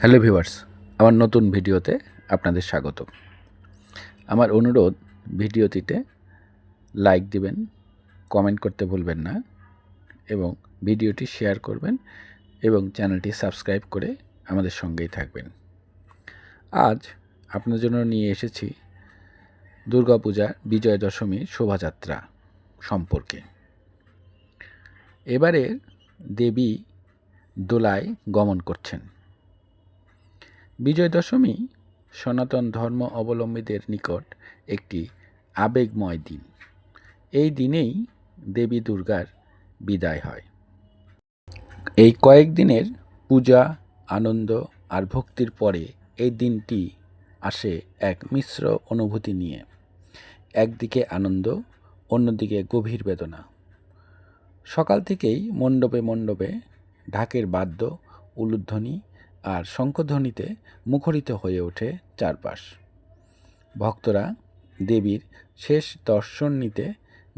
Hello viewers, আমার নতুন ভিডিওতে আপনাদের স্বাগত। আমার অনুরোধ, ভিডিওটিতে লাইক দিবেন, কমেন্ট করতে ভুলবেন না এবং ভিডিওটি শেয়ার করবেন এবং চ্যানেলটি সাবস্ক্রাইব করে আমাদের সঙ্গেই থাকবেন। আজ আপনার জন্য নিয়ে এসেছি দুর্গাপূজার বিজয়া দশমীর শোভাযাত্রা সম্পর্কে। এবারের দেবী দোলায় গমন করছেন। বিজয় দশমী সনাতন ধর্ম অবলম্বীদের নিকট একটি আবেগময় দিন। এই দিনেই দেবী দুর্গার বিদায় হয়। এই কয়েকদিনের পূজা, আনন্দ আর ভক্তির পরে এই দিনটি আসে এক মিশ্র অনুভূতি নিয়ে। একদিকে আনন্দ, অন্যদিকে গভীর বেদনা। সকাল থেকেই মণ্ডপে মণ্ডপে ঢাকের বাদ্য, উলুধ্বনি আর শঙ্খধ্বনিতে মুখরিত হয়ে ওঠে চারপাশ। ভক্তরা দেবীর শেষ দর্শন নিতে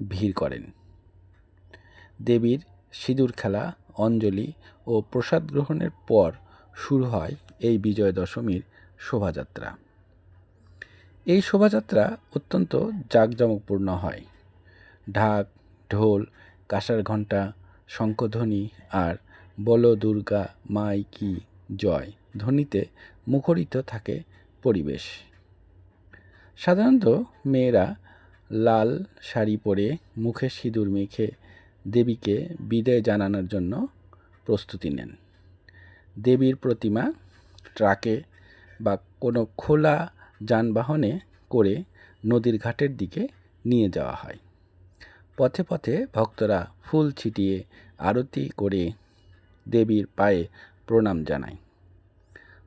ভিড় করেন। দেবীর সিঁদুর খেলা, অঞ্জলি ও প্রসাদ গ্রহণের পর শুরু হয় এই বিজয় দশমীর শোভাযাত্রা। এই শোভাযাত্রা অত্যন্ত জাঁকজমকপূর্ণ হয়। ঢাক, ঢোল, কাঁসার ঘণ্টা, শঙ্খধ্বনি আর বলো দুর্গা মাই কি জয় ধ্বনিতে মুখরিত থাকে পরিবেশ। সাধারণত মেয়েরা লাল শাড়ি পরে মুখে সিঁদুর মেখে দেবীকে বিদায় জানানোর জন্য প্রস্তুতি নেন। দেবীর প্রতিমা ট্রাকে বা কোনো খোলা যানবাহনে করে নদীর ঘাটের দিকে নিয়ে যাওয়া হয়। পথে পথে ভক্তরা ফুল ছিটিয়ে আরতি করে দেবীর পায়ে প্রণাম জানায়।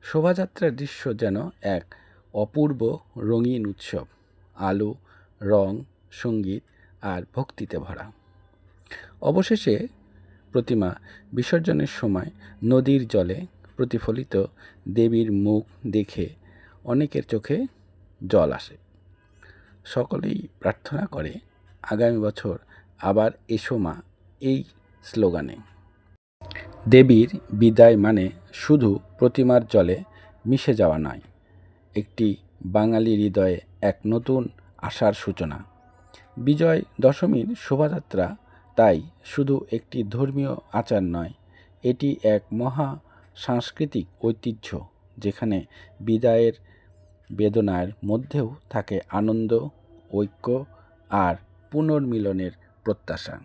শোভাযাত্রার দৃশ্য যেন এক অপূর্ব রঙিন উৎসব, আলো, রং, সঙ্গীত আর ভক্তিতে ভরা। অবশেষে প্রতিমা বিসর্জনের সময় নদীর জলে প্রতিফলিত দেবীর মুখ দেখে অনেকের চোখে জল আসে। সকলেই প্রার্থনা করে আগামী বছর আবার এসো মা এই স্লোগানে। দেবীর বিদায় মানে শুধু প্রতিমার জলে মিশে যাওয়া নয়, একটি বাঙালি হৃদয়ে এক নতুন আশার সূচনা। বিজয় দশমীর শোভাযাত্রা তাই শুধু একটি ধর্মীয় আচার নয়, এটি এক মহা সাংস্কৃতিক ঐতিহ্য, যেখানে বিদায়ের বেদনার মধ্যেও থাকে আনন্দ, ঐক্য আর পুনর্মিলনের প্রত্যাশা।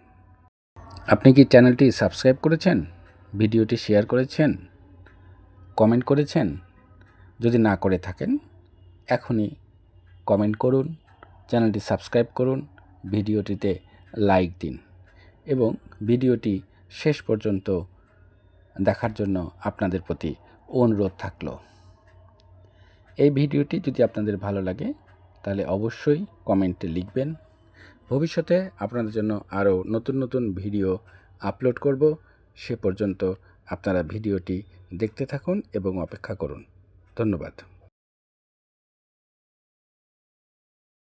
আপনি কি চ্যানেলটি সাবস্ক্রাইব করেছেন? ভিডিওটি শেয়ার করেছেন? কমেন্ট করেছেন? যদি না করে থাকেন, এখনই কমেন্ট করুন, চ্যানেলটি সাবস্ক্রাইব করুন, ভিডিওটিতে লাইক দিন এবং ভিডিওটি শেষ পর্যন্ত দেখার জন্য আপনাদের প্রতি অনুরোধ থাকলো। এই ভিডিওটি যদি আপনাদের ভালো লাগে তাহলে অবশ্যই কমেন্টে লিখবেন। ভবিষ্যতে আপনাদের জন্য আরও নতুন নতুন ভিডিও আপলোড করব। সে পর্যন্ত আপনারা ভিডিওটি দেখতে থাকুন এবং অপেক্ষা করুন। ধন্যবাদ।